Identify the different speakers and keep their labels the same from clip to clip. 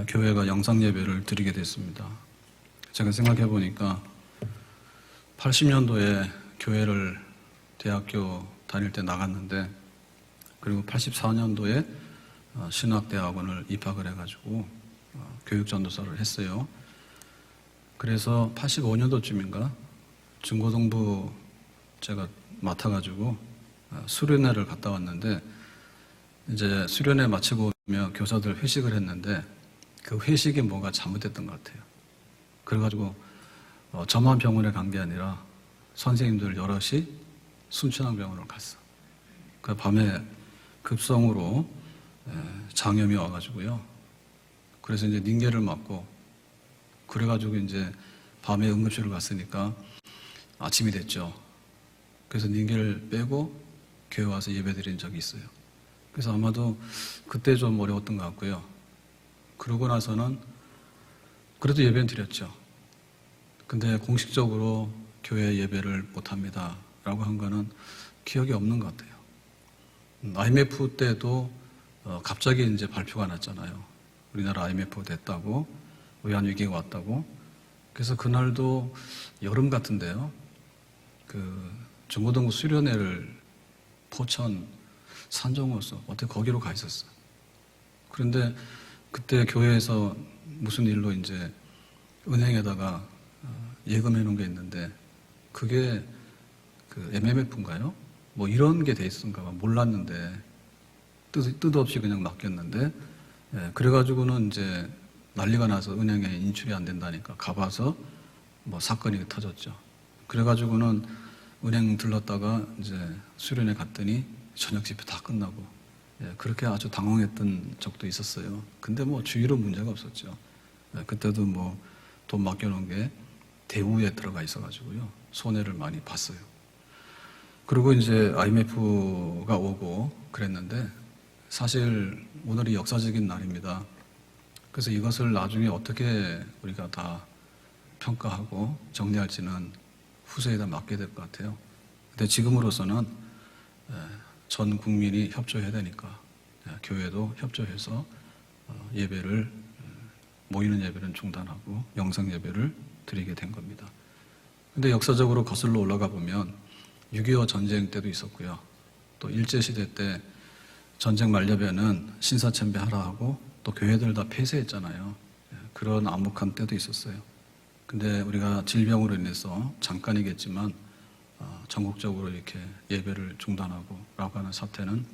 Speaker 1: 교회가 영상 예배를 드리게 됐습니다. 제가 생각해 보니까 80년도에 교회를 대학교 다닐 때 나갔는데, 그리고 84년도에 신학대학원을 입학을 해가지고 교육전도사를 했어요. 그래서 85년도쯤인가 중고등부 제가 맡아가지고 수련회를 갔다 왔는데, 이제 수련회 마치고 오면 교사들 회식을 했는데 그 회식이 뭐가 잘못됐던 것 같아요. 그래가지고 저만 병원에 간 게 아니라 선생님들 여럿이 순천향병원을 갔어. 그 밤에 급성으로 장염이 와가지고요. 그래서 이제 링겔을 맞고, 그래가지고 이제 밤에 응급실을 갔으니까 아침이 됐죠. 그래서 링겔을 빼고 교회 와서 예배 드린 적이 있어요. 그래서 아마도 그때 좀 어려웠던 것 같고요. 그러고 나서는 그래도 예배는 드렸죠. 근데 공식적으로 교회 예배를 못합니다 라고 한 거는 기억이 없는 것 같아요. IMF 때도 갑자기 이제 발표가 났잖아요. 우리나라 IMF 됐다고, 외환위기가 왔다고. 그래서 그날도 여름 같은데요. 그 중고등부 수련회를 포천 산정호수 어떻게 거기로 가 있었어요. 그런데 그때 교회에서 무슨 일로 이제 은행에다가 예금해 놓은 게 있는데, 그게 그 MMF인가요? 뭐 이런 게 돼 있었는가 봐. 몰랐는데 뜻없이 그냥 맡겼는데, 그래가지고는 이제 난리가 나서 은행에 인출이 안 된다니까 가봐서 뭐 사건이 터졌죠. 그래가지고는 은행 들렀다가 이제 수련회 갔더니 저녁 집회 다 끝나고, 그렇게 아주 당황했던 적도 있었어요. 근데 뭐 주위로 문제가 없었죠. 그때도 뭐 돈 맡겨놓은 게 대우에 들어가 있어가지고요. 손해를 많이 봤어요. 그리고 이제 IMF가 오고 그랬는데, 사실 오늘이 역사적인 날입니다. 그래서 이것을 나중에 어떻게 우리가 다 평가하고 정리할지는 후세에다 맡게 될 것 같아요. 근데 지금으로서는 전 국민이 협조해야 되니까 교회도 협조해서 예배를, 모이는 예배는 중단하고 영상 예배를 드리게 된 겁니다. 근데 역사적으로 거슬러 올라가 보면 6.25 전쟁 때도 있었고요. 또 일제시대 때 전쟁 만렙에는 신사참배하라 하고 또 교회들 다 폐쇄했잖아요. 그런 암묵한 때도 있었어요. 근데 우리가 질병으로 인해서 잠깐이겠지만 전국적으로 이렇게 예배를 중단하고 라고 하는 사태는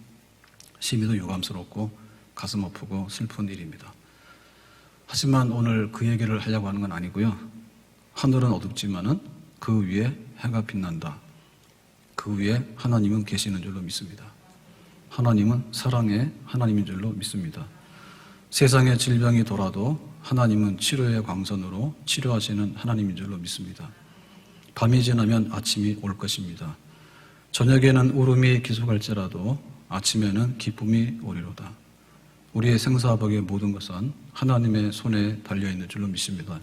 Speaker 1: 심히도 유감스럽고 가슴 아프고 슬픈 일입니다. 하지만 오늘 그 얘기를 하려고 하는 건 아니고요. 하늘은 어둡지만은 그 위에 해가 빛난다. 그 위에 하나님은 계시는 줄로 믿습니다. 하나님은 사랑의 하나님인 줄로 믿습니다. 세상에 질병이 돌아도 하나님은 치료의 광선으로 치료하시는 하나님인 줄로 믿습니다. 밤이 지나면 아침이 올 것입니다. 저녁에는 울음이 기속할지라도 아침에는 기쁨이 오리로다. 우리의 생사복의 모든 것은 하나님의 손에 달려있는 줄로 믿습니다.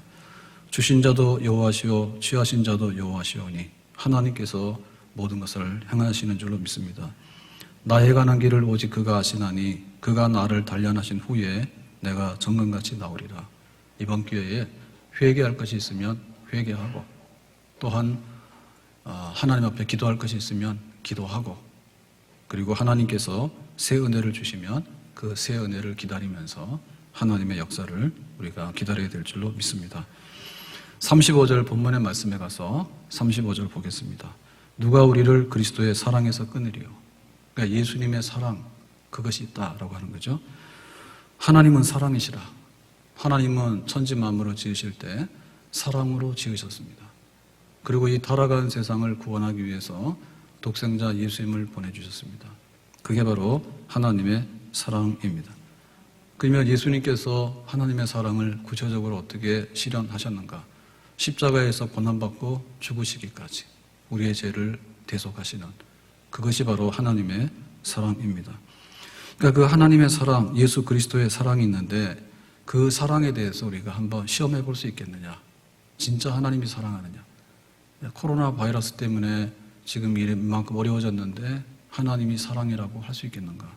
Speaker 1: 주신 자도 여호와시오 취하신 자도 여호와시오니 하나님께서 모든 것을 행하시는 줄로 믿습니다. 나에 관한 길을 오직 그가 아시나니 그가 나를 단련하신 후에 내가 정금같이 나오리라. 이번 기회에 회개할 것이 있으면 회개하고, 또한 하나님 앞에 기도할 것이 있으면 기도하고, 그리고 하나님께서 새 은혜를 주시면 그 새 은혜를 기다리면서 하나님의 역사를 우리가 기다려야 될 줄로 믿습니다. 35절 본문의 말씀에 가서 35절 보겠습니다. 누가 우리를 그리스도의 사랑에서 끊으리요. 그러니까 예수님의 사랑, 그것이 있다라고 하는 거죠. 하나님은 사랑이시라. 하나님은 천지 만물을 지으실 때 사랑으로 지으셨습니다. 그리고 이 타락한 세상을 구원하기 위해서 독생자 예수님을 보내주셨습니다. 그게 바로 하나님의 사랑입니다. 그러면 예수님께서 하나님의 사랑을 구체적으로 어떻게 실현하셨는가? 십자가에서 고난받고 죽으시기까지 우리의 죄를 대속하시는, 그것이 바로 하나님의 사랑입니다. 그러니까 그 하나님의 사랑, 예수 그리스도의 사랑이 있는데 그 사랑에 대해서 우리가 한번 시험해 볼 수 있겠느냐? 진짜 하나님이 사랑하느냐? 코로나 바이러스 때문에 지금 이만큼 어려워졌는데 하나님이 사랑이라고 할 수 있겠는가?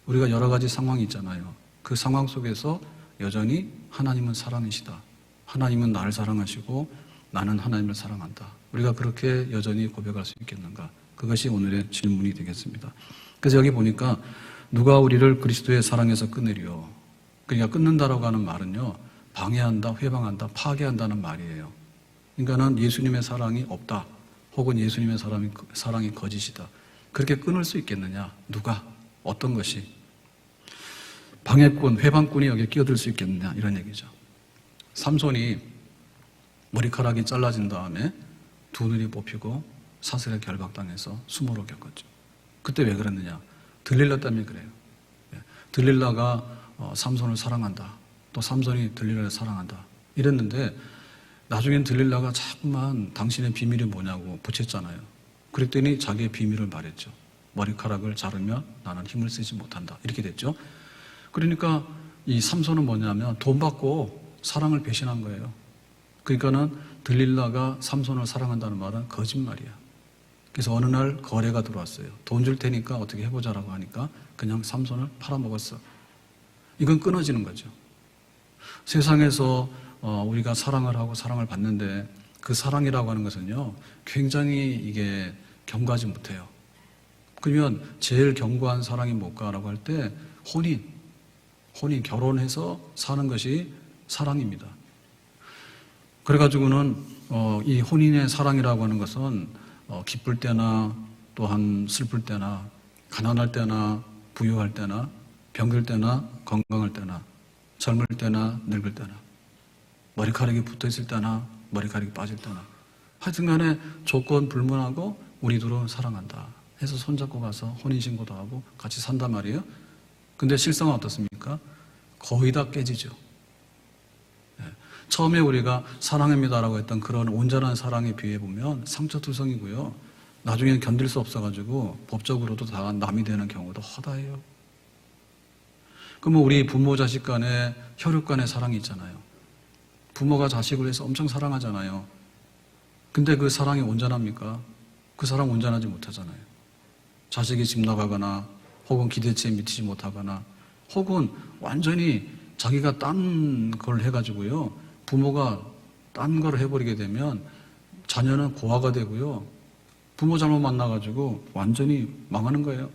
Speaker 1: 우리가 여러 가지 상황이 있잖아요. 그 상황 속에서 여전히 하나님은 사랑이시다. 하나님은 나를 사랑하시고 나는 하나님을 사랑한다. 우리가 그렇게 여전히 고백할 수 있겠는가? 그것이 오늘의 질문이 되겠습니다. 그래서 여기 보니까 누가 우리를 그리스도의 사랑에서 끊으리요? 그러니까 끊는다라고 하는 말은요, 방해한다, 회방한다, 파괴한다는 말이에요. 그러니까는 예수님의 사랑이 없다, 혹은 예수님의 사랑이 거짓이다. 그렇게 끊을 수 있겠느냐? 누가? 어떤 것이? 방해꾼, 회방꾼이 여기에 끼어들 수 있겠느냐? 이런 얘기죠. 삼손이 머리카락이 잘라진 다음에 두 눈이 뽑히고 사슬에 결박당해서 수모로 겪었죠. 그때 왜 그랬느냐? 들릴라 때문에 그래요. 들릴라가 삼손을 사랑한다. 또 삼손이 들릴라를 사랑한다. 이랬는데 나중엔 들릴라가 자꾸만 당신의 비밀이 뭐냐고 붙였잖아요. 그랬더니 자기의 비밀을 말했죠. 머리카락을 자르면 나는 힘을 쓰지 못한다. 이렇게 됐죠. 그러니까 이 삼손은 뭐냐면 돈 받고 사랑을 배신한 거예요. 그러니까는 들릴라가 삼손을 사랑한다는 말은 거짓말이야. 그래서 어느 날 거래가 들어왔어요. 돈 줄 테니까 어떻게 해보자라고 하니까 그냥 삼손을 팔아먹었어. 이건 끊어지는 거죠. 세상에서 우리가 사랑을 하고 사랑을 받는데 그 사랑이라고 하는 것은요, 굉장히 이게 견고하지 못해요. 그러면 제일 견고한 사랑이 뭘까라고 할 때 혼인, 결혼해서 사는 것이 사랑입니다. 그래가지고는 이 혼인의 사랑이라고 하는 것은 기쁠 때나 또한 슬플 때나 가난할 때나 부유할 때나 병들 때나 건강할 때나 젊을 때나 늙을 때나 머리카락이 붙어있을 때나 머리카락이 빠질 때나 하여튼 간에 조건 불문하고 우리 둘은 사랑한다 해서 손잡고 가서 혼인신고도 하고 같이 산단 말이에요. 근데 실상은 어떻습니까? 거의 다 깨지죠. 처음에 우리가 사랑합니다라고 했던 그런 온전한 사랑에 비해 보면 상처투성이고요. 나중에는 견딜 수 없어가지고 법적으로도 다 남이 되는 경우도 허다해요. 그러면 우리 부모 자식 간에 혈육 간의 사랑이 있잖아요. 부모가 자식을 해서 엄청 사랑하잖아요. 근데 그 사랑이 온전합니까? 그 사랑 온전하지 못하잖아요. 자식이 집 나가거나 혹은 기대치에 미치지 못하거나 혹은 완전히 자기가 딴 걸 해가지고요. 부모가 딴 걸 해버리게 되면 자녀는 고아가 되고요. 부모 잘못 만나가지고 완전히 망하는 거예요.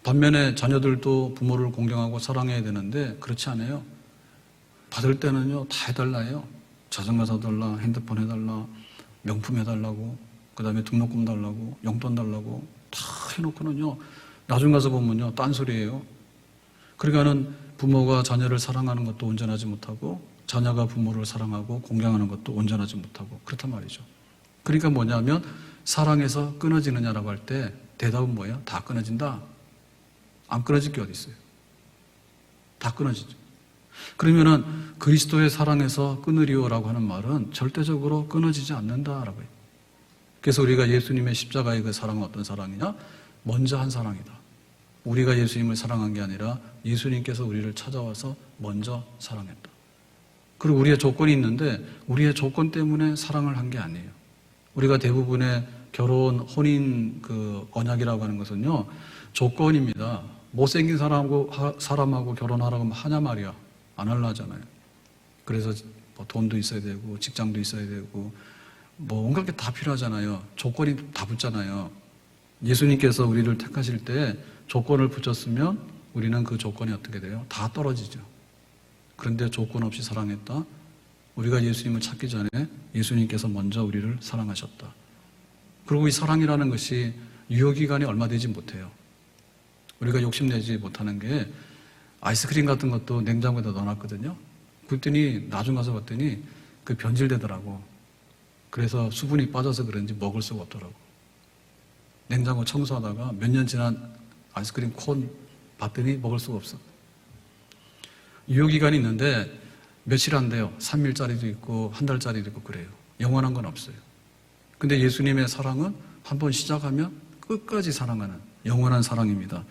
Speaker 1: 반면에 자녀들도 부모를 공경하고 사랑해야 되는데 그렇지 않아요. 받을 때는요, 다 해달라 해요. 자전거 사달라, 핸드폰 해달라, 명품 해달라고, 그 다음에 등록금 달라고, 용돈 달라고 다 해놓고는요, 나중 가서 보면요, 딴소리예요. 그러니까는 부모가 자녀를 사랑하는 것도 온전하지 못하고 자녀가 부모를 사랑하고 공경하는 것도 온전하지 못하고 그렇단 말이죠. 그러니까 뭐냐면 사랑에서 끊어지느냐라고 할 때 대답은 뭐예요? 다 끊어진다? 안 끊어질 게 어디 있어요? 다 끊어지죠. 그러면은 그리스도의 사랑에서 끊으리오라고 하는 말은 절대적으로 끊어지지 않는다라고 해요. 그래서 우리가 예수님의 십자가의 그 사랑은 어떤 사랑이냐? 먼저 한 사랑이다. 우리가 예수님을 사랑한 게 아니라 예수님께서 우리를 찾아와서 먼저 사랑했다. 그리고 우리의 조건이 있는데 우리의 조건 때문에 사랑을 한 게 아니에요. 우리가 대부분의 결혼, 혼인 그 언약이라고 하는 것은요, 조건입니다. 못생긴 사람하고 결혼하라고 하냐 말이야. 안 하려 하잖아요. 그래서 뭐 돈도 있어야 되고 직장도 있어야 되고 뭐 온갖 게 다 필요하잖아요. 조건이 다 붙잖아요. 예수님께서 우리를 택하실 때 조건을 붙였으면 우리는 그 조건이 어떻게 돼요? 다 떨어지죠. 그런데 조건 없이 사랑했다. 우리가 예수님을 찾기 전에 예수님께서 먼저 우리를 사랑하셨다. 그리고 이 사랑이라는 것이 유효기간이 얼마 되지 못해요. 우리가 욕심내지 못하는 게 아이스크림 같은 것도 냉장고에다 넣어놨거든요. 그랬더니 나중 가서 봤더니 그 변질되더라고. 그래서 수분이 빠져서 그런지 먹을 수가 없더라고. 냉장고 청소하다가 몇 년 지난 아이스크림 콘 봤더니 먹을 수가 없어. 유효기간이 있는데 며칠 안 돼요. 3일짜리도 있고 한 달짜리도 있고 그래요. 영원한 건 없어요. 근데 예수님의 사랑은 한번 시작하면 끝까지 사랑하는 영원한 사랑입니다.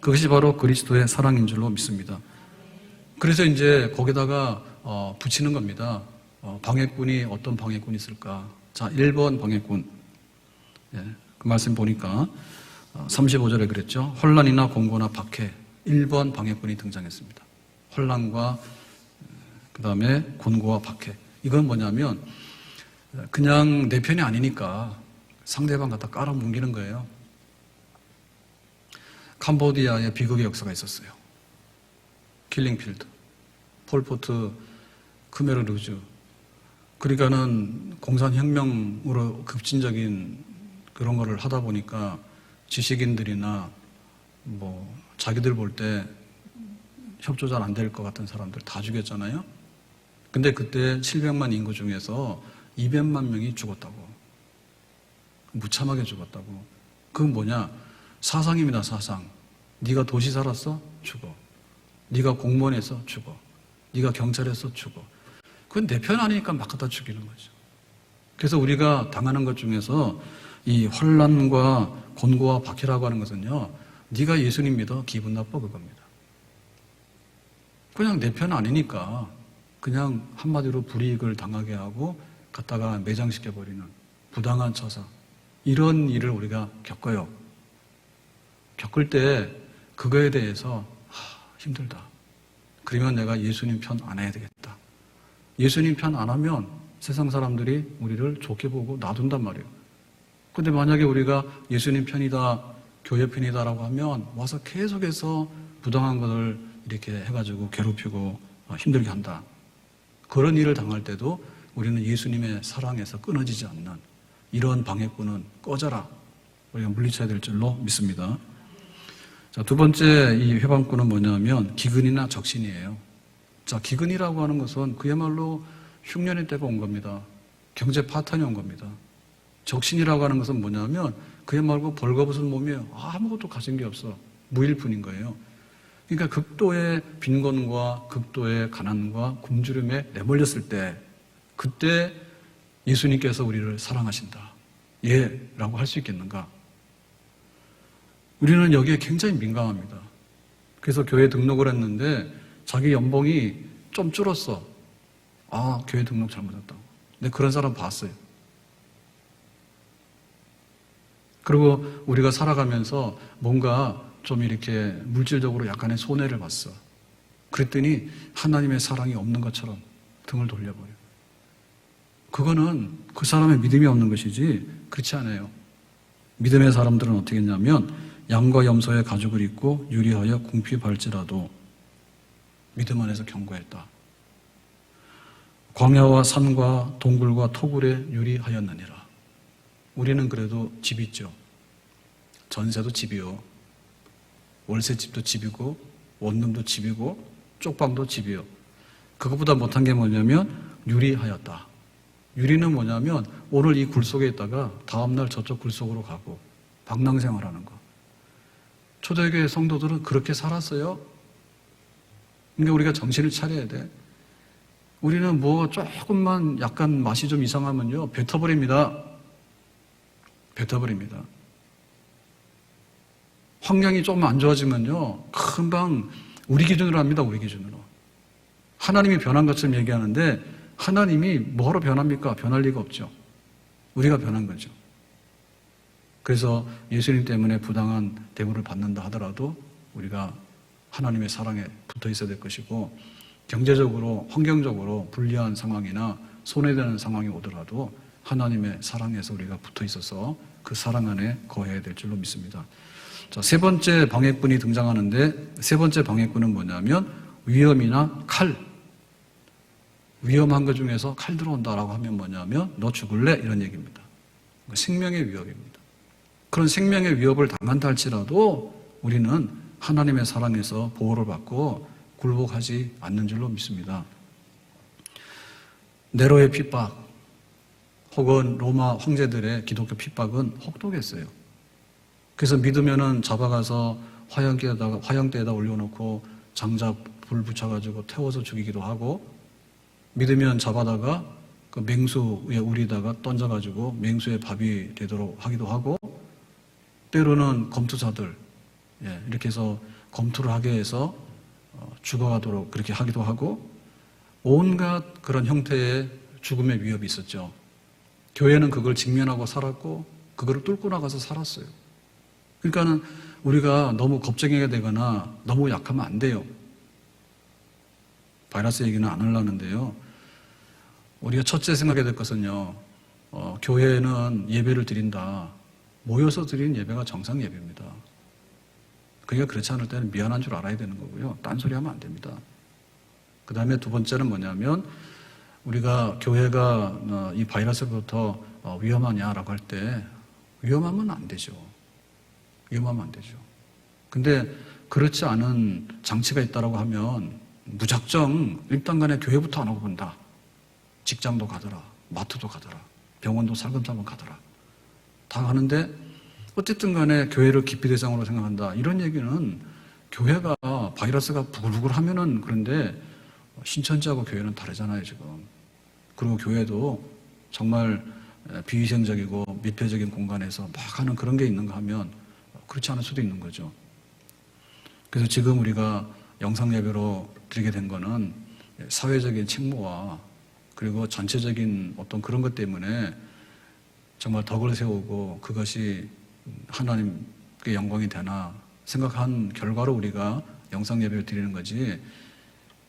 Speaker 1: 그것이 바로 그리스도의 사랑인 줄로 믿습니다. 그래서 이제 거기다가 붙이는 겁니다. 방해꾼이 어떤 방해꾼이 있을까? 자, 1번 방해꾼. 예, 그 말씀 보니까 35절에 그랬죠. 혼란이나 공고나 박해. 1번 방해꾼이 등장했습니다. 혼란과 그 다음에 곤고와 박해. 이건 뭐냐면 그냥 내 편이 아니니까 상대방 갖다 깔아뭉개는 거예요. 캄보디아에 비극의 역사가 있었어요. 킬링필드, 폴포트, 크메르 루즈. 그러니까는 공산혁명으로 급진적인 그런 거를 하다 보니까 지식인들이나 뭐 자기들 볼 때 협조 잘 안 될 것 같은 사람들 다 죽였잖아요. 근데 그때 700만 인구 중에서 200만 명이 죽었다고. 무참하게 죽었다고. 그건 뭐냐? 사상입니다, 사상. 네가 도시 살았어? 죽어. 네가 공무원에서 죽어. 네가 경찰에서 죽어. 그건 내 편 아니니까 막 갖다 죽이는 거죠. 그래서 우리가 당하는 것 중에서 이 혼란과 곤고와 박해라고 하는 것은요, 네가 예수님 믿어 기분 나빠 그겁니다. 그냥 내 편 아니니까 그냥 한마디로 불이익을 당하게 하고 갖다가 매장시켜버리는 부당한 처사, 이런 일을 우리가 겪어요. 겪을 때 그거에 대해서 힘들다. 그러면 내가 예수님 편 안 해야 되겠다. 예수님 편 안 하면 세상 사람들이 우리를 좋게 보고 놔둔단 말이에요. 근데 만약에 우리가 예수님 편이다, 교회 편이다라고 하면 와서 계속해서 부당한 것을 이렇게 해가지고 괴롭히고 힘들게 한다. 그런 일을 당할 때도 우리는 예수님의 사랑에서 끊어지지 않는 이런 방해꾼은 꺼져라. 우리가 물리쳐야 될 줄로 믿습니다. 자, 두 번째 이 회방꾼은 뭐냐면 기근이나 적신이에요. 자, 기근이라고 하는 것은 그야말로 흉년의 때가 온 겁니다. 경제 파탄이 온 겁니다. 적신이라고 하는 것은 뭐냐면 그야말로 벌거벗은 몸이에요. 아무것도 가진 게 없어. 무일푼인 거예요. 그러니까 극도의 빈곤과 극도의 가난과 굶주림에 내몰렸을 때 그때 예수님께서 우리를 사랑하신다. 예, 라고 할 수 있겠는가? 우리는 여기에 굉장히 민감합니다. 그래서 교회 등록을 했는데 자기 연봉이 좀 줄었어. 교회 등록 잘못했다고. 근데 그런 사람 봤어요. 그리고 우리가 살아가면서 뭔가 좀 이렇게 물질적으로 약간의 손해를 봤어. 그랬더니 하나님의 사랑이 없는 것처럼 등을 돌려버려요. 그거는 그 사람의 믿음이 없는 것이지 그렇지 않아요. 믿음의 사람들은 어떻게 했냐면 양과 염소의 가죽을 입고 유리하여 궁피 발지라도 믿음 안에서 견고했다. 광야와 산과 동굴과 토굴에 유리하였느니라. 우리는 그래도 집 있죠. 전세도 집이요. 월세집도 집이고 원룸도 집이고 쪽방도 집이요. 그것보다 못한 게 뭐냐면 유리하였다. 유리는 뭐냐면 오늘 이 굴 속에 있다가 다음날 저쪽 굴 속으로 가고 방랑생활하는 거. 초대교회 성도들은 그렇게 살았어요. 그러니까 우리가 정신을 차려야 돼. 우리는 뭐 조금만 약간 맛이 좀 이상하면요 뱉어버립니다. 뱉어버립니다. 환경이 조금 안 좋아지면요 금방 우리 기준으로 합니다. 우리 기준으로. 하나님이 변한 것처럼 얘기하는데 하나님이 뭐로 변합니까? 변할 리가 없죠. 우리가 변한 거죠. 그래서 예수님 때문에 부당한 대우를 받는다 하더라도 우리가 하나님의 사랑에 붙어 있어야 될 것이고 경제적으로 환경적으로 불리한 상황이나 손해되는 상황이 오더라도 하나님의 사랑에서 우리가 붙어 있어서 그 사랑 안에 거해야 될 줄로 믿습니다. 자, 세 번째 방해꾼이 등장하는데 세 번째 방해꾼은 뭐냐면 위험이나 칼. 위험한 것 중에서 칼 들어온다라고 하면 뭐냐면 너 죽을래? 이런 얘기입니다. 생명의 위협입니다. 그런 생명의 위협을 당한다 할지라도 우리는 하나님의 사랑에서 보호를 받고 굴복하지 않는 줄로 믿습니다. 네로의 핍박 혹은 로마 황제들의 기독교 핍박은 혹독했어요. 그래서 믿으면은 잡아가서 화형대에다 올려놓고 장작 불 붙여가지고 태워서 죽이기도 하고 믿으면 잡아다가 그 맹수에 우리다가 던져가지고 맹수의 밥이 되도록 하기도 하고 때로는 검투사들 이렇게 해서 검투를 하게 해서 죽어가도록 그렇게 하기도 하고 온갖 그런 형태의 죽음의 위협이 있었죠. 교회는 그걸 직면하고 살았고 그걸 뚫고 나가서 살았어요. 그러니까는 우리가 너무 겁쟁이가 되거나 너무 약하면 안 돼요. 바이러스 얘기는 안 하려는데요. 우리가 첫째 생각해야 될 것은요, 교회는 예배를 드린다. 모여서 드리는 예배가 정상 예배입니다. 그러니까 그렇지 않을 때는 미안한 줄 알아야 되는 거고요. 딴소리 하면 안 됩니다. 그 다음에 두 번째는 뭐냐면, 우리가 교회가 이 바이러스부터 위험하냐라고 할 때, 위험하면 안 되죠. 위험하면 안 되죠. 근데 그렇지 않은 장치가 있다라고 하면 무작정 일단 간에 교회부터 안 하고 본다. 직장도 가더라. 마트도 가더라. 병원도 살금살금 가더라. 다 가는데 어쨌든 간에 교회를 기피 대상으로 생각한다. 이런 얘기는 교회가 바이러스가 부글부글 하면은 그런데 신천지하고 교회는 다르잖아요, 지금. 그리고 교회도 정말 비위생적이고密閉적인 공간에서 막 하는 그런 게 있는가 하면 그렇지 않을 수도 있는 거죠. 그래서 지금 우리가 영상 예배로 드리게 된 거는 사회적인 책무와 그리고 전체적인 어떤 그런 것 때문에 정말 덕을 세우고 그것이 하나님께 영광이 되나 생각한 결과로 우리가 영상 예배를 드리는 거지,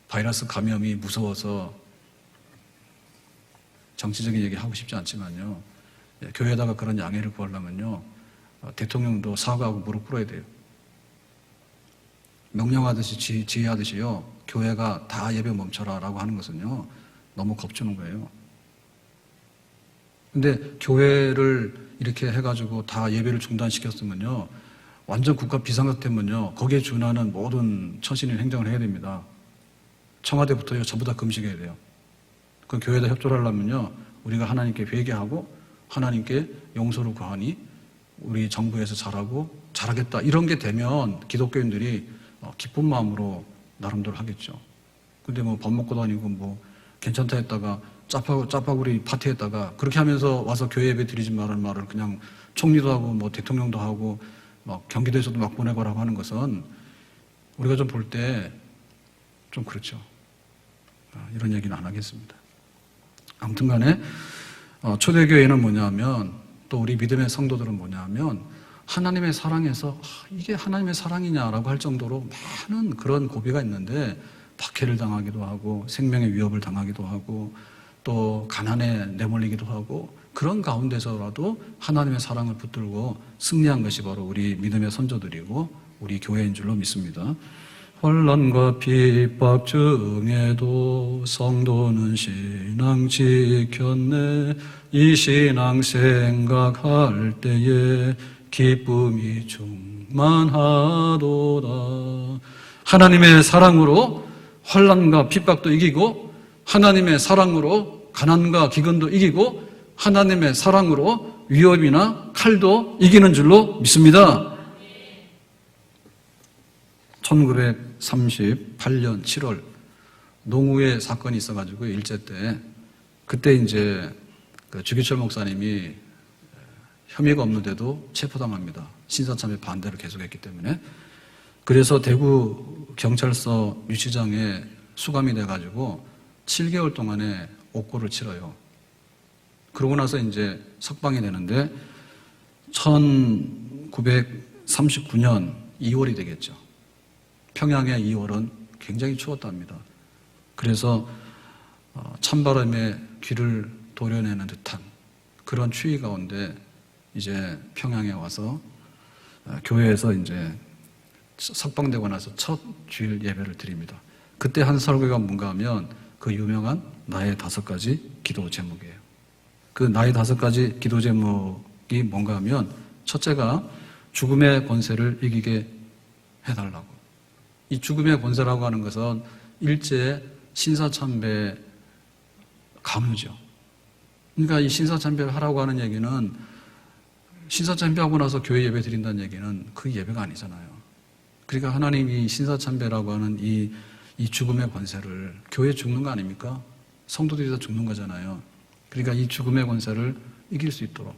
Speaker 1: 바이러스 감염이 무서워서 정치적인 얘기 하고 싶지 않지만요. 교회에다가 그런 양해를 구하려면요. 대통령도 사과하고 무릎 꿇어야 돼요. 명령하듯이 지휘하듯이요. 교회가 다 예배 멈춰라 라고 하는 것은요. 너무 겁주는 거예요. 근데 교회를 이렇게 해가지고 다 예배를 중단시켰으면요. 완전 국가 비상사태면요. 거기에 준하는 모든 처신인 행정을 해야 됩니다. 청와대부터요. 전부 다 금식해야 돼요. 그 교회에다 협조를 하려면요. 우리가 하나님께 회개하고 하나님께 용서를 구하니 우리 정부에서 잘하겠다. 이런 게 되면 기독교인들이 기쁜 마음으로 나름대로 하겠죠. 근데 뭐 밥 먹고 다니고 뭐 괜찮다 했다가 짜파구리 파티했다가 그렇게 하면서 와서 교회 예배 드리지 말라는 말을 그냥 총리도 하고 뭐 대통령도 하고 막 경기도에서도 막 보내거라고 하는 것은 우리가 좀 볼 때 좀 그렇죠. 이런 얘기는 안 하겠습니다. 아무튼 간에 초대교회는 뭐냐면, 또 우리 믿음의 성도들은 뭐냐면 하나님의 사랑에서 이게 하나님의 사랑이냐라고 할 정도로 많은 그런 고비가 있는데 박해를 당하기도 하고 생명의 위협을 당하기도 하고 또 가난에 내몰리기도 하고 그런 가운데서라도 하나님의 사랑을 붙들고 승리한 것이 바로 우리 믿음의 선조들이고 우리 교회인 줄로 믿습니다. 혼란과 핍박 중에도 성도는 신앙 지켰네. 이 신앙 생각할 때에 기쁨이 충만하도다. 하나님의 사랑으로 혼란과 핍박도 이기고 하나님의 사랑으로 가난과 기근도 이기고 하나님의 사랑으로 위협이나 칼도 이기는 줄로 믿습니다. 1938년 7월 농우회 사건이 있어가지고 일제 때 그때 이제 그 주기철 목사님이 혐의가 없는데도 체포당합니다. 신사참배 반대를 계속했기 때문에. 그래서 대구 경찰서 유치장에 수감이 돼가지고 7개월 동안에 옥고를 치러요. 그러고 나서 이제 석방이 되는데 1939년 2월이 되겠죠. 평양의 2월은 굉장히 추웠답니다. 그래서 찬바람에 귀를 도려내는 듯한 그런 추위 가운데 이제 평양에 와서 교회에서 이제 석방되고 나서 첫 주일 예배를 드립니다. 그때 한 설교가 뭔가 하면 그 유명한 나의 5가지 기도 제목이에요. 그 나의 5가지 기도 제목이 뭔가 하면 첫째가 죽음의 권세를 이기게 해달라고. 이 죽음의 권세라고 하는 것은 일제 신사참배 강요죠. 그러니까 이 신사참배를 하라고 하는 얘기는 신사참배하고 나서 교회 예배 드린다는 얘기는 그 예배가 아니잖아요. 그러니까 하나님이 신사참배라고 하는 이 죽음의 권세를, 교회 죽는 거 아닙니까? 성도들이 다 죽는 거잖아요. 그러니까 이 죽음의 권세를 이길 수 있도록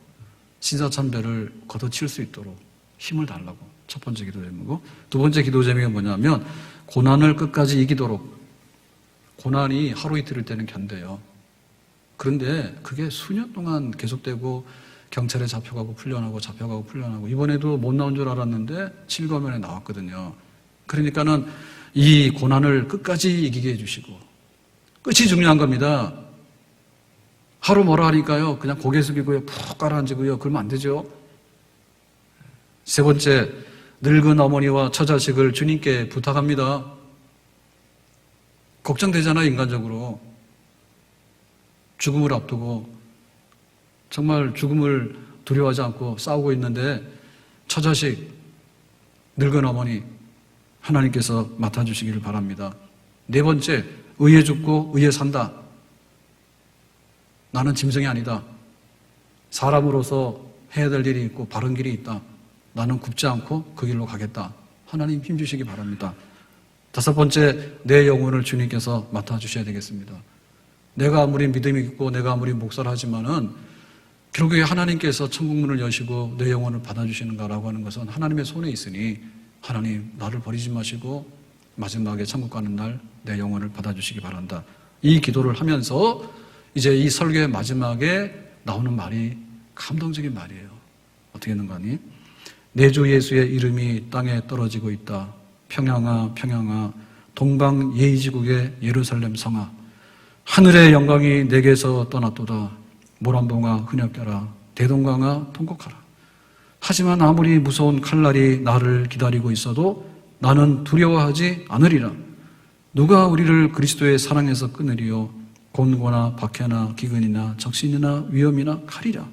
Speaker 1: 신사참배를 걷어칠 수 있도록 힘을 달라고. 첫 번째 기도 제목이고, 두 번째 기도 제목이 뭐냐면 고난을 끝까지 이기도록. 고난이 하루 이틀일 때는 견뎌요. 그런데 그게 수년 동안 계속되고 경찰에 잡혀가고 풀려나고 이번에도 못 나온 줄 알았는데 7검연에 나왔거든요. 그러니까는 이 고난을 끝까지 이기게 해주시고 끝이 중요한 겁니다. 하루 뭐라 하니까요, 그냥 고개 숙이고요, 푹 가라앉고요, 그러면 안 되죠. 세 번째, 늙은 어머니와 처자식을 주님께 부탁합니다. 걱정되잖아요, 인간적으로. 죽음을 앞두고 정말 죽음을 두려워하지 않고 싸우고 있는데 처자식, 늙은 어머니 하나님께서 맡아주시기를 바랍니다. 네 번째, 의에 죽고 의에 산다. 나는 짐승이 아니다. 사람으로서 해야 될 일이 있고 바른 길이 있다. 나는 굽지 않고 그 길로 가겠다. 하나님 힘주시기 바랍니다. 다섯 번째, 내 영혼을 주님께서 맡아주셔야 되겠습니다. 내가 아무리 믿음이 있고 내가 아무리 목사를 하지만은 결국에 하나님께서 천국문을 여시고 내 영혼을 받아주시는가라고 하는 것은 하나님의 손에 있으니 하나님 나를 버리지 마시고 마지막에 천국 가는 날 내 영혼을 받아주시기 바란다. 이 기도를 하면서 이제 이 설교의 마지막에 나오는 말이 감동적인 말이에요. 어떻게 했는가 하니? 내 주 예수의 이름이 땅에 떨어지고 있다. 평양아 평양아 동방 예의지국의 예루살렘 성아 하늘의 영광이 내게서 떠났도다. 모란봉아 흐느껴라. 대동강아 통곡하라. 하지만 아무리 무서운 칼날이 나를 기다리고 있어도 나는 두려워하지 않으리라. 누가 우리를 그리스도의 사랑에서 끊으리요. 곤고나 박해나 기근이나 적신이나 위험이나 칼이라.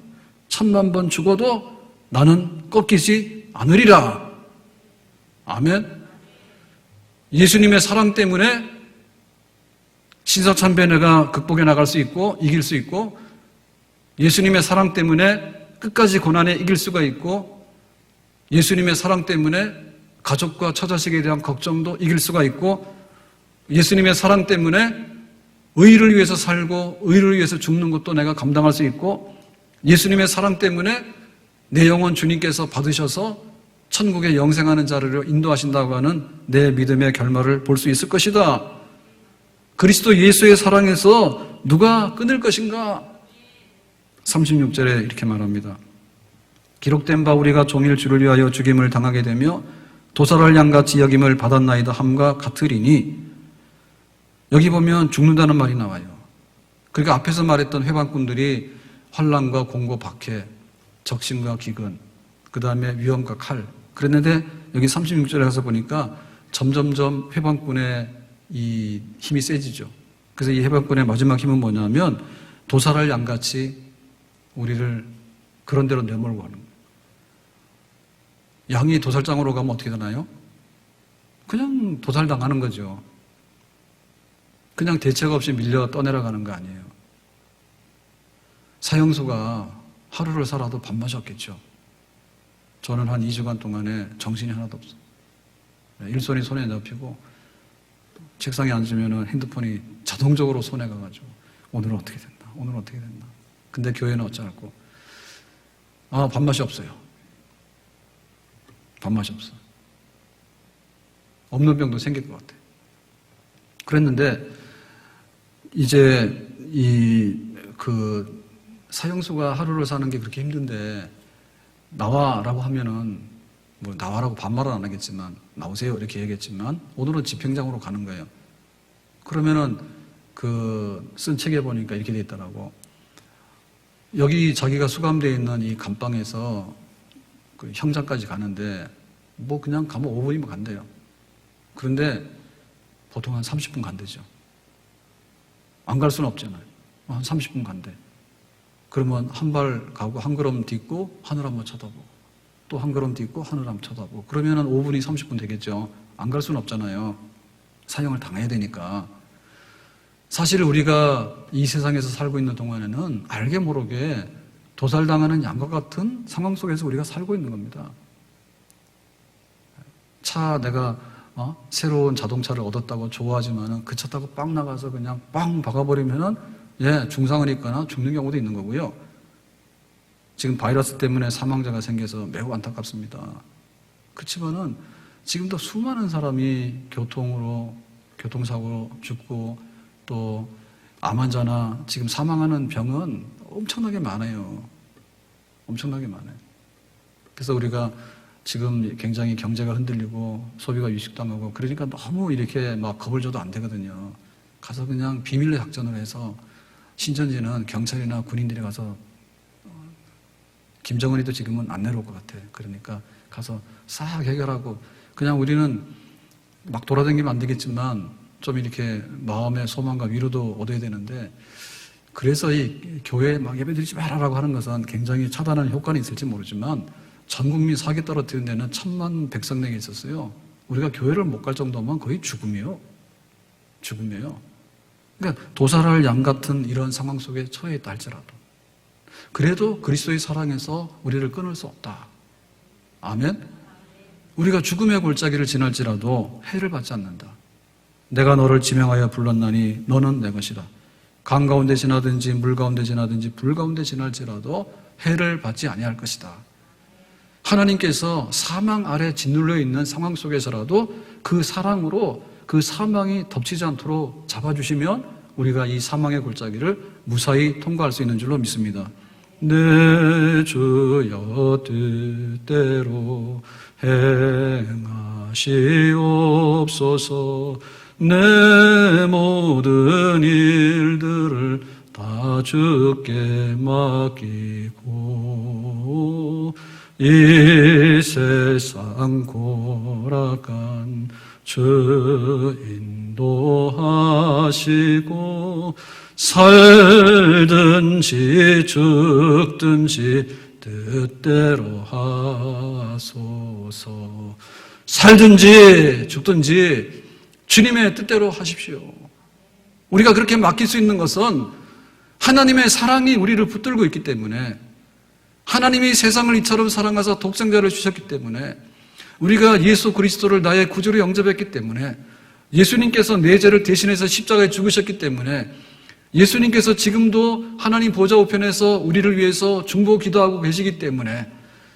Speaker 1: 1000만 번 죽어도 나는 꺾이지 않으리라. 아멘. 예수님의 사랑 때문에 신사참배가 극복해 나갈 수 있고 이길 수 있고, 예수님의 사랑 때문에 끝까지 고난에 이길 수가 있고, 예수님의 사랑 때문에 가족과 처자식에 대한 걱정도 이길 수가 있고, 예수님의 사랑 때문에 의를 위해서 살고 의를 위해서 죽는 것도 내가 감당할 수 있고, 예수님의 사랑 때문에 내 영혼 주님께서 받으셔서 천국에 영생하는 자리로 인도하신다고 하는 내 믿음의 결말을 볼 수 있을 것이다. 그리스도 예수의 사랑에서 누가 끊을 것인가? 36절에 이렇게 말합니다. 기록된 바 우리가 종일 주를 위하여 죽임을 당하게 되며 도살할 양같이 여김을 받았나이다 함과 같으리니, 여기 보면 죽는다는 말이 나와요. 그러니까 앞에서 말했던 회방꾼들이 환난과 공고, 박해, 적신과 기근, 그 다음에 위험과 칼, 그랬는데 여기 36절에 가서 보니까 점점점 회방꾼의 이 힘이 세지죠. 그래서 이 회방꾼의 마지막 힘은 뭐냐면 도살할 양같이 우리를 그런 데로 내몰고 가는 거예요. 양이 도살장으로 가면 어떻게 되나요? 그냥 도살당하는 거죠. 그냥 대책 없이 밀려 떠내려가는 거 아니에요. 사형수가 하루를 살아도 밥맛이 없겠죠. 저는 한 2주간 동안에 정신이 하나도 없어요. 일손이 손에 잡히고 책상에 앉으면 핸드폰이 자동적으로 손에 가가지고 오늘은 어떻게 된다, 오늘은 어떻게 된다. 근데 교회는 어쩌라고? 밥맛이 없어요. 밥맛이 없어. 없는 병도 생길 것 같아. 그랬는데 이제 사형수가 하루를 사는 게 그렇게 힘든데 나와라고 하면은 뭐 나와라고 반말은 안 하겠지만 나오세요 이렇게 얘기했지만 오늘은 집행장으로 가는 거예요. 그러면은 쓴 책에 보니까 이렇게 돼 있더라고. 여기 자기가 수감되어 있는 이 감방에서 그 형장까지 가는데 뭐 그냥 가면 5분이면 간대요. 그런데 보통 한 30분 간대죠. 안 갈 수는 없잖아요. 한 30분 간대. 그러면 한 발 가고 한 걸음 딛고 하늘 한번 쳐다보고 또 한 걸음 딛고 하늘 한번 쳐다보고 그러면 5분이 30분 되겠죠. 안 갈 수는 없잖아요. 사형을 당해야 되니까. 사실 우리가 이 세상에서 살고 있는 동안에는 알게 모르게 도살당하는 양과 같은 상황 속에서 우리가 살고 있는 겁니다. 내가 새로운 자동차를 얻었다고 좋아하지만은 그 차 타고 빵 나가서 그냥 빵 박아버리면은 중상을 입거나 죽는 경우도 있는 거고요. 지금 바이러스 때문에 사망자가 생겨서 매우 안타깝습니다. 그렇지만은 지금도 수많은 사람이 교통사고로 죽고 또 암 환자나 지금 사망하는 병은 엄청나게 많아요. 엄청나게 많아요. 그래서 우리가 지금 굉장히 경제가 흔들리고 소비가 위축당하고 그러니까 너무 이렇게 막 겁을 줘도 안 되거든요. 가서 그냥 비밀로 작전을 해서 신천지는 경찰이나 군인들이 가서 김정은이도 지금은 안 내려올 것 같아. 그러니까 가서 싹 해결하고 그냥 우리는 막 돌아다니면 안 되겠지만 좀 이렇게 마음의 소망과 위로도 얻어야 되는데 그래서 이 교회에 막 예배드리지 말아라고 하는 것은 굉장히 차단하는 효과는 있을지 모르지만 전 국민 사기 떨어뜨리는 데는 1000만 백성내게 있었어요. 우리가 교회를 못 갈 정도면 거의 죽음이에요. 죽음이에요. 그러니까 도살할 양 같은 이런 상황 속에 처해 있다 할지라도 그래도 그리스도의 사랑에서 우리를 끊을 수 없다. 아멘. 우리가 죽음의 골짜기를 지날지라도 해를 받지 않는다. 내가 너를 지명하여 불렀나니 너는 내 것이다. 강 가운데 지나든지 물 가운데 지나든지 불 가운데 지날지라도 해를 받지 아니할 것이다. 하나님께서 사망 아래 짓눌려 있는 상황 속에서라도 그 사랑으로 그 사망이 덮치지 않도록 잡아주시면 우리가 이 사망의 골짜기를 무사히 통과할 수 있는 줄로 믿습니다. 내 주여 뜻대로 행하시옵소서. 내 모든 일들을 다 주께 맡기고 이 세상 고락한 주 인도하시고 살든지 죽든지 뜻대로 하소서. 살든지 죽든지 주님의 뜻대로 하십시오. 우리가 그렇게 맡길 수 있는 것은 하나님의 사랑이 우리를 붙들고 있기 때문에 하나님이 세상을 이처럼 사랑하사 독생자를 주셨기 때문에 우리가 예수 그리스도를 나의 구주로 영접했기 때문에 예수님께서 내 죄를 대신해서 십자가에 죽으셨기 때문에 예수님께서 지금도 하나님 보좌 우편에서 우리를 위해서 중보 기도하고 계시기 때문에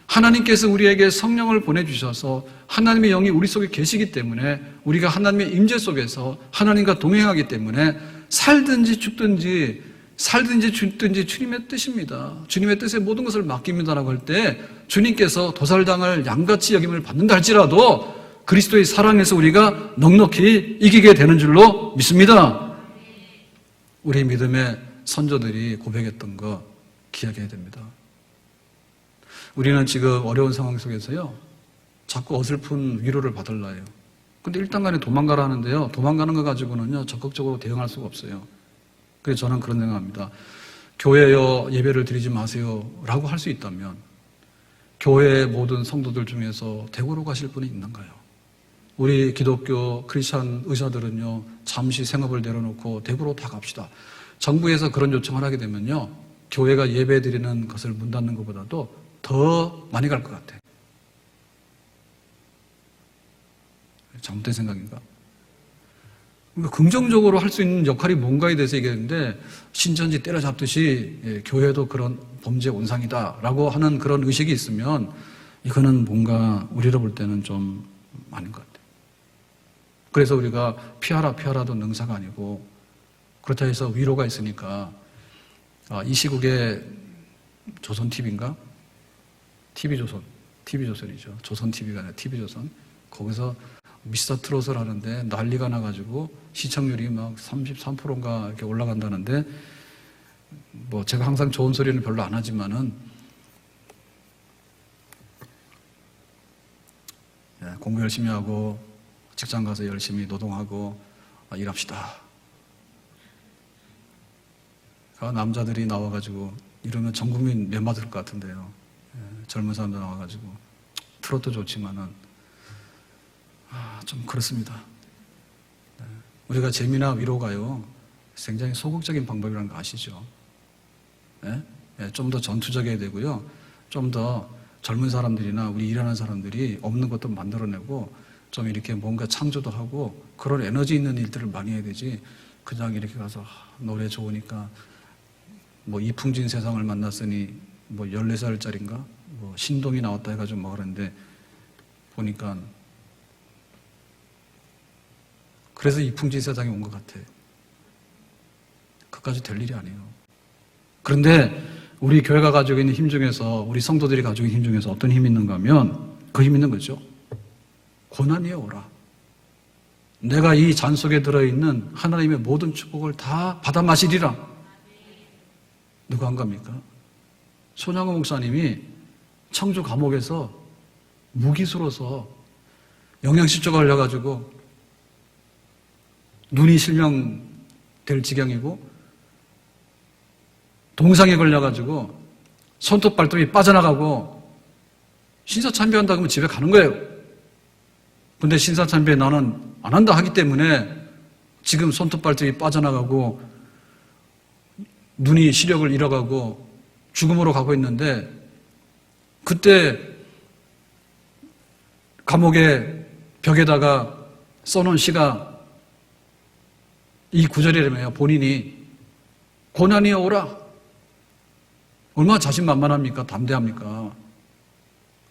Speaker 1: 하나님께서 우리에게 성령을 보내주셔서 하나님의 영이 우리 속에 계시기 때문에 우리가 하나님의 임재 속에서 하나님과 동행하기 때문에 살든지 죽든지 주님의 뜻입니다. 주님의 뜻에 모든 것을 맡깁니다라고 할 때 주님께서 도살당할 양같이 여김을 받는다 할지라도 그리스도의 사랑에서 우리가 넉넉히 이기게 되는 줄로 믿습니다. 우리 믿음의 선조들이 고백했던 거 기억해야 됩니다. 우리는 지금 어려운 상황 속에서요 자꾸 어설픈 위로를 받으려 해요. 근데 일단 간에 도망가라 하는데요 도망가는 거 가지고는요 적극적으로 대응할 수가 없어요. 그래서 저는 그런 생각합니다. 교회여 예배를 드리지 마세요 라고 할 수 있다면 교회의 모든 성도들 중에서 대구로 가실 분이 있는가요? 우리 기독교 크리스찬 의사들은요 잠시 생업을 내려놓고 대구로 다 갑시다. 정부에서 그런 요청을 하게 되면요 교회가 예배 드리는 것을 문 닫는 것보다도 더 많이 갈 것 같아. 잘못된 생각인가? 그러니까 긍정적으로 할 수 있는 역할이 뭔가에 대해서 얘기했는데 신천지 때려잡듯이 교회도 그런 범죄 온상이다라고 하는 그런 의식이 있으면 이거는 뭔가 우리로 볼 때는 좀 아닌 것 같아요. 그래서 우리가 피하라도 능사가 아니고 그렇다 해서 위로가 있으니까 이 시국에 조선TV인가? TV조선이죠. 조선TV가 아니라 TV조선. 거기서 미스터 트롯을 하는데 난리가 나가지고 시청률이 막 33%인가 이렇게 올라간다는데 뭐 제가 항상 좋은 소리는 별로 안 하지만은 공부 열심히 하고 직장 가서 열심히 노동하고 일합시다. 남자들이 나와가지고 이러면 전 국민 몇 맞을 것 같은데요. 젊은 사람들 나와가지고 트롯도 좋지만은 좀 그렇습니다. 우리가 재미나 위로가요 굉장히 소극적인 방법이라는 거 아시죠? 좀 더 전투적이어야 되고요. 좀 더 젊은 사람들이나 우리 일하는 사람들이 없는 것도 만들어내고 좀 이렇게 뭔가 창조도 하고 그런 에너지 있는 일들을 많이 해야 되지 그냥 이렇게 가서 노래 좋으니까 뭐 이풍진 세상을 만났으니 뭐 14살짜리인가 뭐 신동이 나왔다 해가지고 뭐 그러는데 보니까 그래서 이풍진 세상에 온 것 같아. 그까지 될 일이 아니에요. 그런데 우리 교회가 가지고 있는 힘 중에서 우리 성도들이 가지고 있는 힘 중에서 어떤 힘이 있는가 하면 그 힘 있는 거죠. 고난이여 오라. 내가 이 잔 속에 들어있는 하나님의 모든 축복을 다 받아 마시리라. 누가 한 겁니까? 손양호 목사님이 청주 감옥에서 무기수로서 영양실조 걸려가지고 눈이 실명될 지경이고 동상에 걸려가지고 손톱 발톱이 빠져나가고 신사참배한다 그러면 집에 가는 거예요. 근데 신사참배 나는 안 한다 하기 때문에 지금 손톱 발톱이 빠져나가고 눈이 시력을 잃어가고 죽음으로 가고 있는데, 그때 감옥의 벽에다가 써놓은 시가 이 구절이라며요. 본인이 고난이 오라. 얼마나 자신만만합니까? 담대합니까?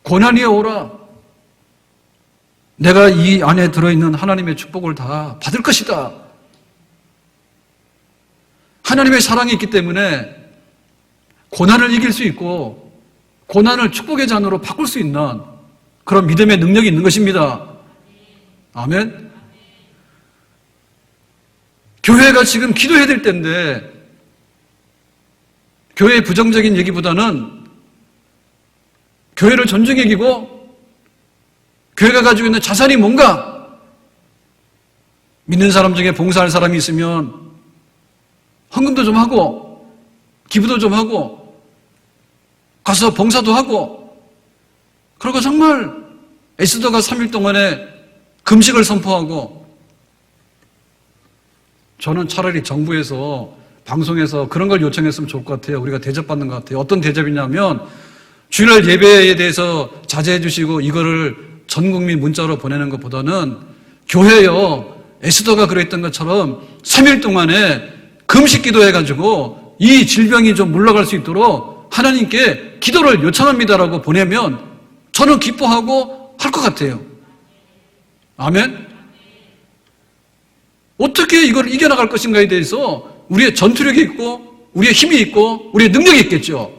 Speaker 1: 고난이 오라. 내가 이 안에 들어있는 하나님의 축복을 다 받을 것이다. 하나님의 사랑이 있기 때문에 고난을 이길 수 있고 고난을 축복의 잔으로 바꿀 수 있는 그런 믿음의 능력이 있는 것입니다. 아멘. 교회가 지금 기도해야 될 때인데, 교회의 부정적인 얘기보다는 교회를 존중해 여기고 교회가 가지고 있는 자산이 뭔가, 믿는 사람 중에 봉사할 사람이 있으면 헌금도 좀 하고 기부도 좀 하고 가서 봉사도 하고, 그리고 정말 에스더가 3일 동안에 금식을 선포하고, 저는 차라리 정부에서 방송에서 그런 걸 요청했으면 좋을 것 같아요. 우리가 대접받는 것 같아요. 어떤 대접이냐면 주일날 예배에 대해서 자제해 주시고 이거를 전 국민 문자로 보내는 것보다는 교회요, 에스더가 그랬던 것처럼 3일 동안에 금식 기도해가지고 이 질병이 좀 물러갈 수 있도록 하나님께 기도를 요청합니다라고 보내면 저는 기뻐하고 할 것 같아요. 아멘. 어떻게 이걸 이겨나갈 것인가에 대해서 우리의 전투력이 있고 우리의 힘이 있고 우리의 능력이 있겠죠.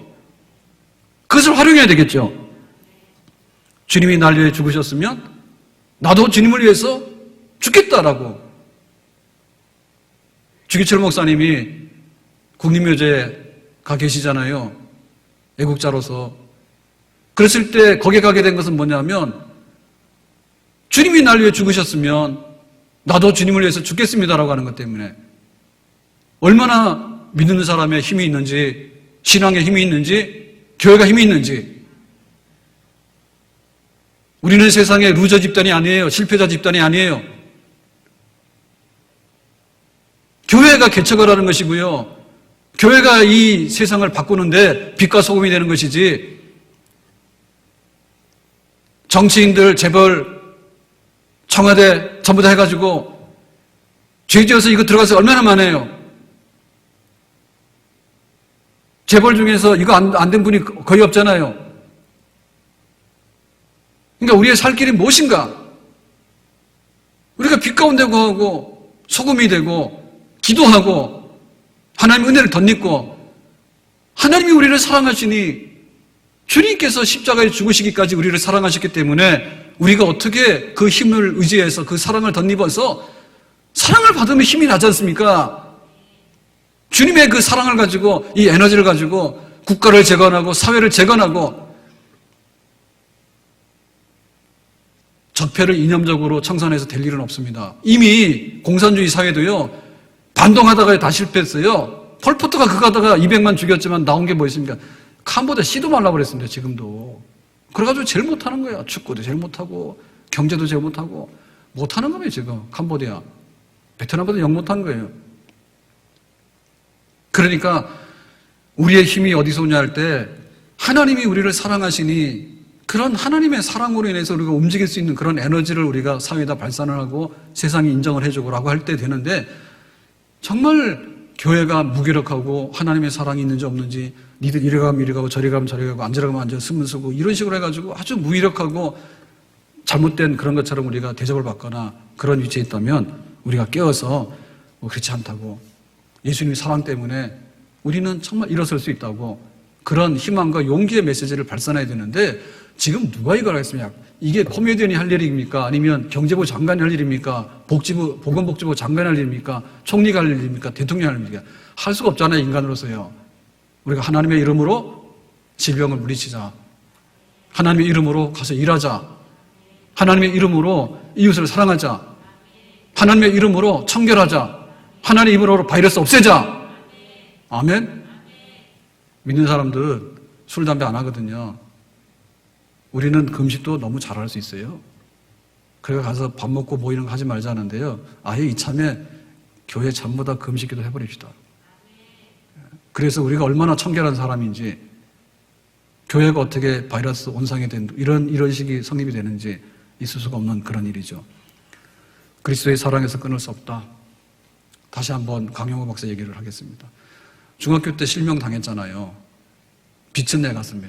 Speaker 1: 그것을 활용해야 되겠죠. 주님이 날 위해 죽으셨으면 나도 주님을 위해서 죽겠다라고. 주기철 목사님이 국립묘지에 가 계시잖아요. 애국자로서. 그랬을 때 거기에 가게 된 것은 뭐냐면 주님이 날 위해 죽으셨으면 나도 주님을 위해서 죽겠습니다라고 하는 것 때문에, 얼마나 믿는 사람의 힘이 있는지, 신앙의 힘이 있는지, 교회가 힘이 있는지. 우리는 세상의 루저 집단이 아니에요. 실패자 집단이 아니에요. 교회가 개척을 하는 것이고요, 교회가 이 세상을 바꾸는데 빛과 소금이 되는 것이지, 정치인들, 재벌, 청와대 전부 다 해가지고 죄 지어서 이거 들어가서 얼마나 많아요. 재벌 중에서 이거 안 된 분이 거의 없잖아요. 그러니까 우리의 살 길이 무엇인가? 우리가 빛 가운데 거하고 소금이 되고 기도하고 하나님의 은혜를 덧입고, 하나님이 우리를 사랑하시니 주님께서 십자가에 죽으시기까지 우리를 사랑하셨기 때문에 우리가 어떻게 그 힘을 의지해서 그 사랑을 덧입어서 사랑을 받으면 힘이 나지 않습니까? 주님의 그 사랑을 가지고, 이 에너지를 가지고 국가를 재건하고 사회를 재건하고 적폐를 이념적으로 청산해서 될 일은 없습니다. 이미 공산주의 사회도요, 반동하다가 다 실패했어요. 폴포트가 그거 하다가 200만 죽였지만 나온 게 뭐 있습니까? 캄보디아 씨도 말라고 그랬습니다. 지금도. 그래가지고 제일 못하는 거야. 축구도 제일 못하고 경제도 제일 못하고 못하는 거예요. 지금 캄보디아, 베트남보다 영 못한 거예요. 그러니까 우리의 힘이 어디서 오냐 할 때, 하나님이 우리를 사랑하시니 그런 하나님의 사랑으로 인해서 우리가 움직일 수 있는 그런 에너지를 우리가 사회에다 발산을 하고 세상이 인정을 해주고 라고 할 때 되는데, 정말 교회가 무기력하고 하나님의 사랑이 있는지 없는지, 니들 이리 가면 이리 가고 저리 가면 저리 가고 앉으라 가면 앉아 숨을 쓰고 이런 식으로 해가지고 아주 무기력하고 잘못된 그런 것처럼 우리가 대접을 받거나 그런 위치에 있다면 우리가 깨어서 그렇지 않다고, 예수님의 사랑 때문에 우리는 정말 일어설 수 있다고, 그런 희망과 용기의 메시지를 발산해야 되는데, 지금 누가 이걸 하겠습니까? 이게 코미디언이 할 일입니까? 아니면 경제부 장관이 할 일입니까? 보건복지부 장관이 할 일입니까? 총리가 할 일입니까? 대통령이 할 일입니까? 할 수가 없잖아요, 인간으로서요. 우리가 하나님의 이름으로 질병을 물리치자. 하나님의 이름으로 가서 일하자. 하나님의 이름으로 이웃을 사랑하자. 하나님의 이름으로 청결하자. 하나님의 이름으로 바이러스 없애자. 아멘? 믿는 사람들 술, 담배 안 하거든요. 우리는 금식도 너무 잘할 수 있어요. 그래서 가서 밥 먹고 모이는 거 하지 말자는데요. 아예 이참에 교회 전부 다 금식기도 해버립시다. 그래서 우리가 얼마나 청결한 사람인지, 교회가 어떻게 바이러스 온상이 된 이런 식이 성립이 되는지 있을 수가 없는 그런 일이죠. 그리스도의 사랑에서 끊을 수 없다. 다시 한번 강영호 박사 얘기를 하겠습니다. 중학교 때 실명 당했잖아요. 빛은 내 가슴에.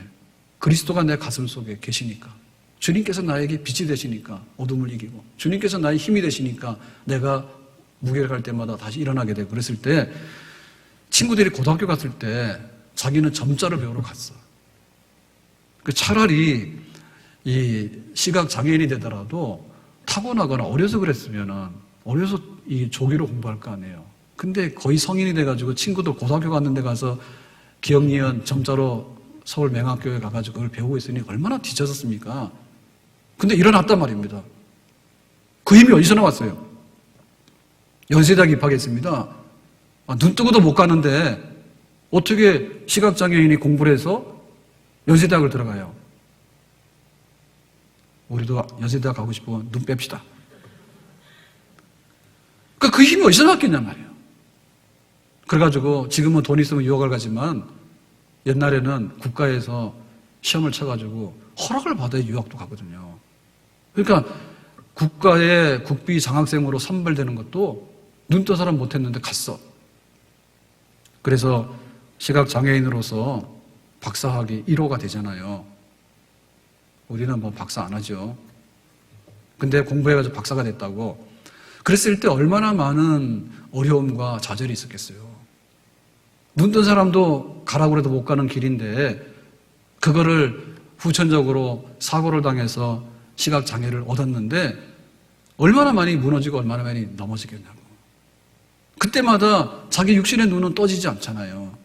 Speaker 1: 그리스도가 내 가슴 속에 계시니까, 주님께서 나에게 빛이 되시니까 어둠을 이기고, 주님께서 나의 힘이 되시니까 내가 무게를 갈 때마다 다시 일어나게 되고, 그랬을 때 친구들이 고등학교 갔을 때 자기는 점자를 배우러 갔어. 차라리 이 시각 장애인이 되더라도 타고나거나 어려서 그랬으면은 어려서 이 조기로 공부할 거 아니에요. 근데 거의 성인이 돼가지고 친구들 고등학교 갔는데 가서 기억, 니은, 점자로 서울 맹학교에 가가지고 그걸 배우고 있으니 얼마나 뒤쳐졌습니까? 근데 일어났단 말입니다. 그 힘이 어디서 나왔어요? 연세대학 입학했습니다. 눈 뜨고도 못 가는데 어떻게 시각장애인이 공부를 해서 연세대학을 들어가요? 우리도 연세대학 가고 싶으면 눈 뺍시다. 그 힘이 어디서 나왔겠냔 말이에요. 그래가지고 지금은 돈 있으면 유학을 가지만 옛날에는 국가에서 시험을 쳐가지고 허락을 받아야 유학도 가거든요. 그러니까 국가의 국비 장학생으로 선발되는 것도 눈 떠 사람 못했는데 갔어. 그래서 시각장애인으로서 박사학위 1호가 되잖아요. 우리는 뭐 박사 안 하죠. 근데 공부해가지고 박사가 됐다고. 그랬을 때 얼마나 많은 어려움과 좌절이 있었겠어요. 눈 뜬 사람도 가라고 해도 못 가는 길인데 그거를 후천적으로 사고를 당해서 시각장애를 얻었는데 얼마나 많이 무너지고 얼마나 많이 넘어지겠냐고. 그때마다 자기 육신의 눈은 떠지지 않잖아요.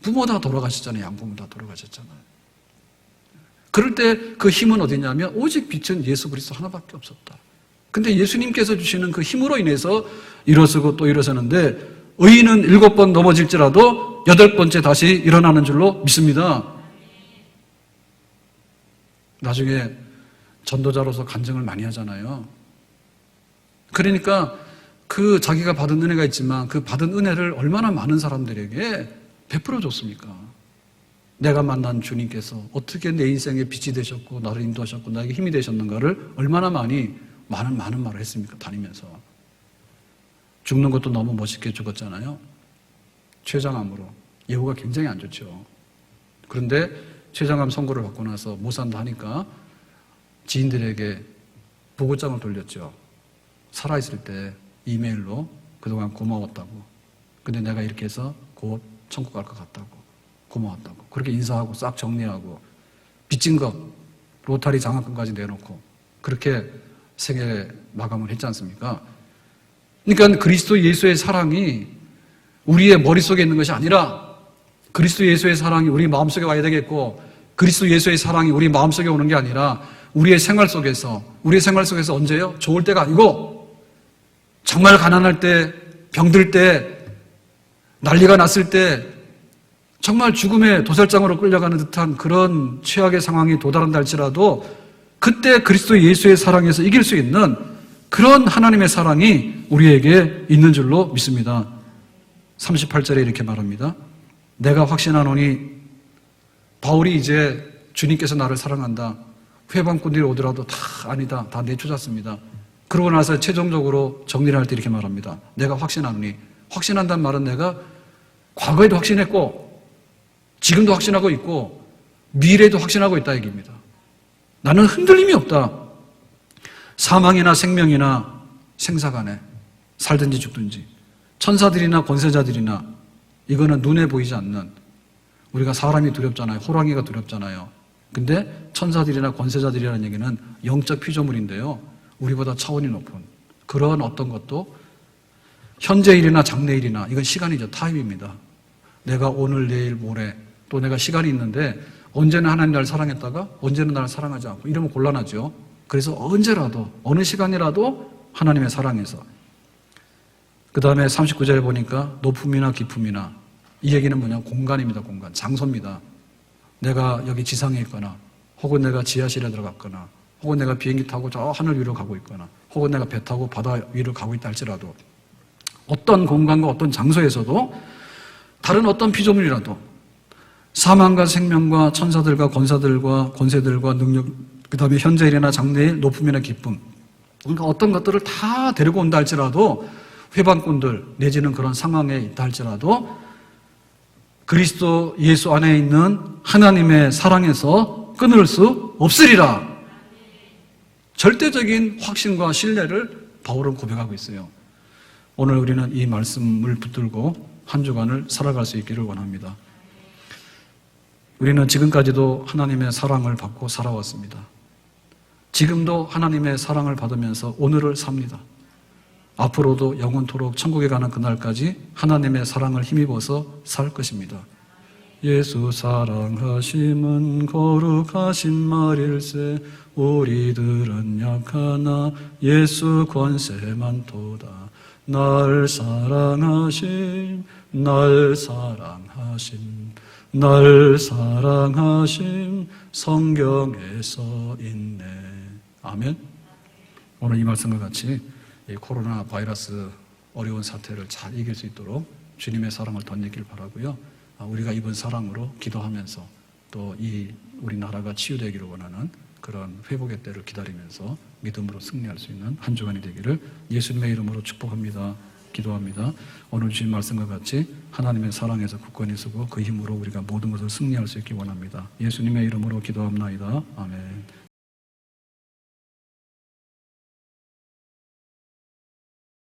Speaker 1: 부모 다 돌아가셨잖아요. 양부모 다 돌아가셨잖아요. 그럴 때 그 힘은 어디냐면 오직 빛은 예수 그리스도 하나밖에 없었다. 근데 예수님께서 주시는 그 힘으로 인해서 일어서고 또 일어서는데 의인은 7번 넘어질지라도 8번째 다시 일어나는 줄로 믿습니다. 나중에 전도자로서 간증을 많이 하잖아요. 그러니까 그 자기가 받은 은혜가 있지만 그 받은 은혜를 얼마나 많은 사람들에게 베풀어 줬습니까? 내가 만난 주님께서 어떻게 내 인생에 빛이 되셨고 나를 인도하셨고 나에게 힘이 되셨는가를 얼마나 많은 말을 했습니까? 다니면서. 죽는 것도 너무 멋있게 죽었잖아요. 췌장암으로. 예후가 굉장히 안 좋죠. 그런데 췌장암 선고를 받고 나서 못 산다 하니까 지인들에게 보고장을 돌렸죠. 살아있을 때 이메일로 그동안 고마웠다고. 근데 내가 이렇게 해서 곧 천국 갈 것 같다고. 고마웠다고. 그렇게 인사하고 싹 정리하고 빚진 것 로타리 장학금까지 내놓고 그렇게 생애 마감을 했지 않습니까? 그러니까 그리스도 예수의 사랑이 우리의 머릿속에 있는 것이 아니라 그리스도 예수의 사랑이 우리 마음속에 와야 되겠고 그리스도 예수의 사랑이 우리 마음속에 오는 게 아니라 우리의 생활 속에서 언제요? 좋을 때가 아니고 정말 가난할 때, 병들 때, 난리가 났을 때 정말 죽음의 도살장으로 끌려가는 듯한 그런 최악의 상황이 도달한다 할지라도 그때 그리스도 예수의 사랑에서 이길 수 있는 그런 하나님의 사랑이 우리에게 있는 줄로 믿습니다. 38절에 이렇게 말합니다. 내가 확신하노니 바울이 이제 주님께서 나를 사랑한다. 회방꾼들이 오더라도 다 아니다. 다 내쫓았습니다. 그러고 나서 최종적으로 정리를 할 때 이렇게 말합니다. 내가 확신하노니. 확신한다는 말은 내가 과거에도 확신했고 지금도 확신하고 있고 미래에도 확신하고 있다 얘기입니다. 나는 흔들림이 없다. 사망이나 생명이나 생사간에 살든지 죽든지 천사들이나 권세자들이나 이거는 눈에 보이지 않는 우리가 사람이 두렵잖아요. 호랑이가 두렵잖아요. 근데 천사들이나 권세자들이라는 얘기는 영적 피조물인데요. 우리보다 차원이 높은 그런 어떤 것도 현재일이나 장래일이나 이건 시간이죠. 타임입니다. 내가 오늘, 내일, 모레 또 내가 시간이 있는데 언제는 하나님 나를 사랑했다가 언제는 나를 사랑하지 않고 이러면 곤란하죠. 그래서 언제라도 어느 시간이라도 하나님의 사랑에서 그 다음에 39절에 보니까 높음이나 깊음이나 이 얘기는 뭐냐? 공간입니다. 공간. 장소입니다. 내가 여기 지상에 있거나 혹은 내가 지하실에 들어갔거나 혹은 내가 비행기 타고 저 하늘 위로 가고 있거나 혹은 내가 배 타고 바다 위로 가고 있다 할지라도 어떤 공간과 어떤 장소에서도 다른 어떤 피조물이라도 사망과 생명과 천사들과 권사들과 권세들과 능력 그 다음에 현재일이나 장래일 높음이나 기쁨 그러니까 어떤 것들을 다 데리고 온다 할지라도 회방꾼들 내지는 그런 상황에 있다 할지라도 그리스도 예수 안에 있는 하나님의 사랑에서 끊을 수 없으리라. 절대적인 확신과 신뢰를 바울은 고백하고 있어요. 오늘 우리는 이 말씀을 붙들고 한 주간을 살아갈 수 있기를 원합니다. 우리는 지금까지도 하나님의 사랑을 받고 살아왔습니다. 지금도 하나님의 사랑을 받으면서 오늘을 삽니다. 앞으로도 영원토록 천국에 가는 그날까지 하나님의 사랑을 힘입어서 살 것입니다. 예수 사랑하심은 거룩하신 말일세 우리들은 약하나 예수 권세만 도다. 날 사랑하심 날 사랑하심 날 사랑하심 성경에 써 있네. 아멘. 오늘 이 말씀과 같이 이 코로나 바이러스 어려운 사태를 잘 이길 수 있도록 주님의 사랑을 덧내길 바라고요. 우리가 입은 사랑으로 기도하면서 또 이 우리나라가 치유되기를 원하는 그런 회복의 때를 기다리면서 믿음으로 승리할 수 있는 한 주간이 되기를 예수님의 이름으로 축복합니다. 기도합니다. 오늘 주신 말씀과 같이 하나님의 사랑에서 굳건히 서고 그 힘으로 우리가 모든 것을 승리할 수 있기 원합니다. 예수님의 이름으로 기도합나이다. 아멘.